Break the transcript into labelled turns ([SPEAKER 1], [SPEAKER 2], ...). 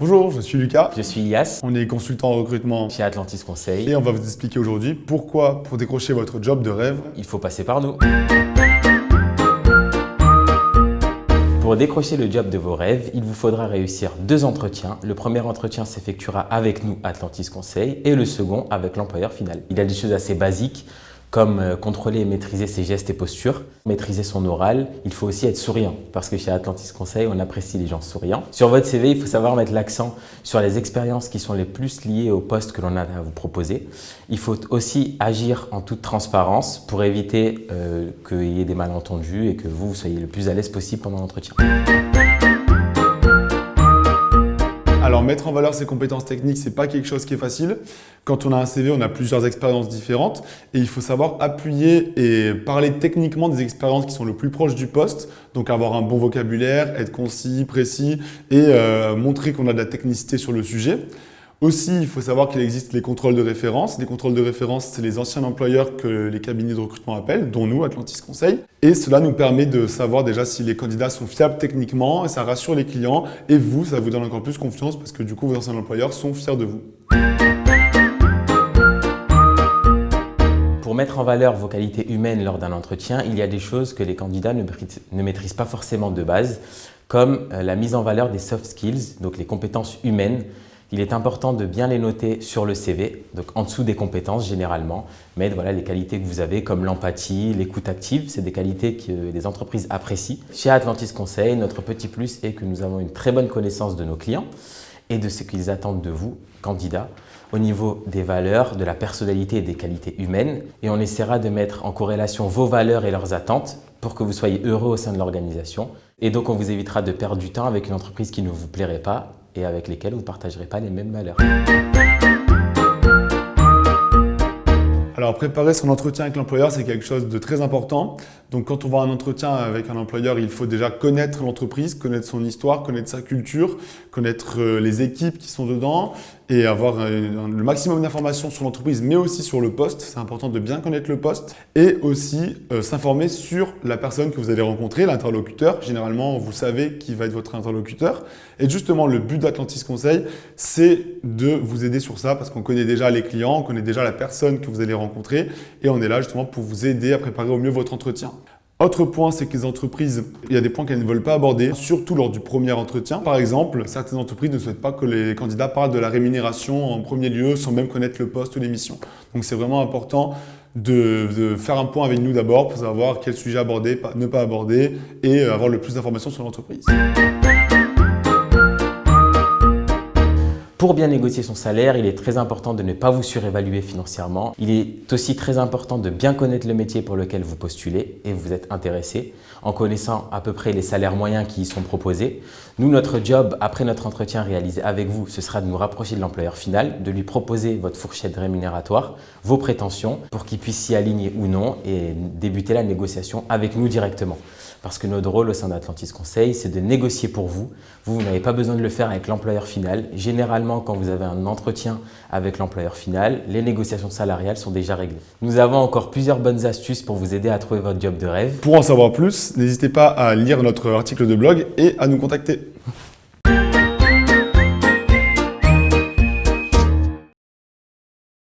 [SPEAKER 1] Bonjour, je suis Lucas.
[SPEAKER 2] Je suis Yas,
[SPEAKER 1] On est consultant en recrutement
[SPEAKER 2] chez Atlantis Conseil.
[SPEAKER 1] et on va vous expliquer aujourd'hui pourquoi, pour décrocher votre job de rêve,
[SPEAKER 2] Il faut passer par nous. Pour décrocher le job de vos rêves, il vous faudra réussir 2 entretiens. Le premier entretien s'effectuera avec nous, Atlantis Conseil, et le second avec l'employeur final. Il y a des choses assez basiques comme contrôler et maîtriser ses gestes et postures, maîtriser son oral. Il faut aussi être souriant parce que chez Atlantis Conseil, on apprécie les gens souriants. Sur votre CV, il faut savoir mettre l'accent sur les expériences qui sont les plus liées au poste que l'on a à vous proposer. Il faut aussi agir en toute transparence pour éviter qu'il y ait des malentendus et que vous soyez le plus à l'aise possible pendant l'entretien.
[SPEAKER 1] Alors, mettre en valeur ses compétences techniques, c'est pas quelque chose qui est facile. Quand on a un CV, on a plusieurs expériences différentes et il faut savoir appuyer et parler techniquement des expériences qui sont le plus proches du poste. Donc, avoir un bon vocabulaire, être concis, précis et montrer qu'on a de la technicité sur le sujet. Aussi, il faut savoir qu'il existe les contrôles de référence. Les contrôles de référence, c'est les anciens employeurs que les cabinets de recrutement appellent, dont nous, Atlantis Conseil. Et cela nous permet de savoir déjà si les candidats sont fiables techniquement, et ça rassure les clients. Et vous, ça vous donne encore plus confiance parce que du coup, vos anciens employeurs sont fiers de vous.
[SPEAKER 2] Pour mettre en valeur vos qualités humaines lors d'un entretien, il y a des choses que les candidats ne maîtrisent pas forcément de base, comme la mise en valeur des soft skills, donc les compétences humaines. Il est important de bien les noter sur le CV, donc en dessous des compétences généralement, mais voilà les qualités que vous avez comme l'empathie, l'écoute active, c'est des qualités que les entreprises apprécient. Chez Atlantis Conseil, notre petit plus est que nous avons une très bonne connaissance de nos clients et de ce qu'ils attendent de vous, candidats, au niveau des valeurs, de la personnalité et des qualités humaines. Et on essaiera de mettre en corrélation vos valeurs et leurs attentes pour que vous soyez heureux au sein de l'organisation. Et donc, on vous évitera de perdre du temps avec une entreprise qui ne vous plairait pas et avec lesquelles vous ne partagerez pas les mêmes valeurs.
[SPEAKER 1] Alors, préparer son entretien avec l'employeur, c'est quelque chose de très important. Donc, quand on va à un entretien avec un employeur, il faut déjà connaître l'entreprise, connaître son histoire, connaître sa culture, connaître les équipes qui sont dedans et avoir le maximum d'informations sur l'entreprise, mais aussi sur le poste. C'est important de bien connaître le poste et aussi s'informer sur la personne que vous allez rencontrer, l'interlocuteur. Généralement, vous savez qui va être votre interlocuteur. Et justement, le but d'Atlantis Conseil, c'est de vous aider sur ça parce qu'on connaît déjà les clients, on connaît déjà la personne que vous allez rencontrer et on est là justement pour vous aider à préparer au mieux votre entretien. Autre point, c'est que les entreprises, il y a des points qu'elles ne veulent pas aborder, surtout lors du premier entretien. Par exemple, certaines entreprises ne souhaitent pas que les candidats parlent de la rémunération en premier lieu, sans même connaître le poste ou l'émission. Donc, c'est vraiment important de faire un point avec nous d'abord pour savoir quel sujet aborder, ne pas aborder et avoir le plus d'informations sur l'entreprise.
[SPEAKER 2] Pour bien négocier son salaire, il est très important de ne pas vous surévaluer financièrement. Il est aussi très important de bien connaître le métier pour lequel vous postulez et vous êtes intéressé, en connaissant à peu près les salaires moyens qui y sont proposés. Nous, notre job, après notre entretien réalisé avec vous, ce sera de nous rapprocher de l'employeur final, de lui proposer votre fourchette rémunératoire, vos prétentions, pour qu'il puisse s'y aligner ou non et débuter la négociation avec nous directement. Parce que notre rôle au sein d'Atlantis Conseil, c'est de négocier pour vous. Vous n'avez pas besoin de le faire avec l'employeur final. Généralement, quand vous avez un entretien avec l'employeur final, les négociations salariales sont déjà réglées. Nous avons encore plusieurs bonnes astuces pour vous aider à trouver votre job de rêve.
[SPEAKER 1] Pour en savoir plus, n'hésitez pas à lire notre article de blog et à nous contacter.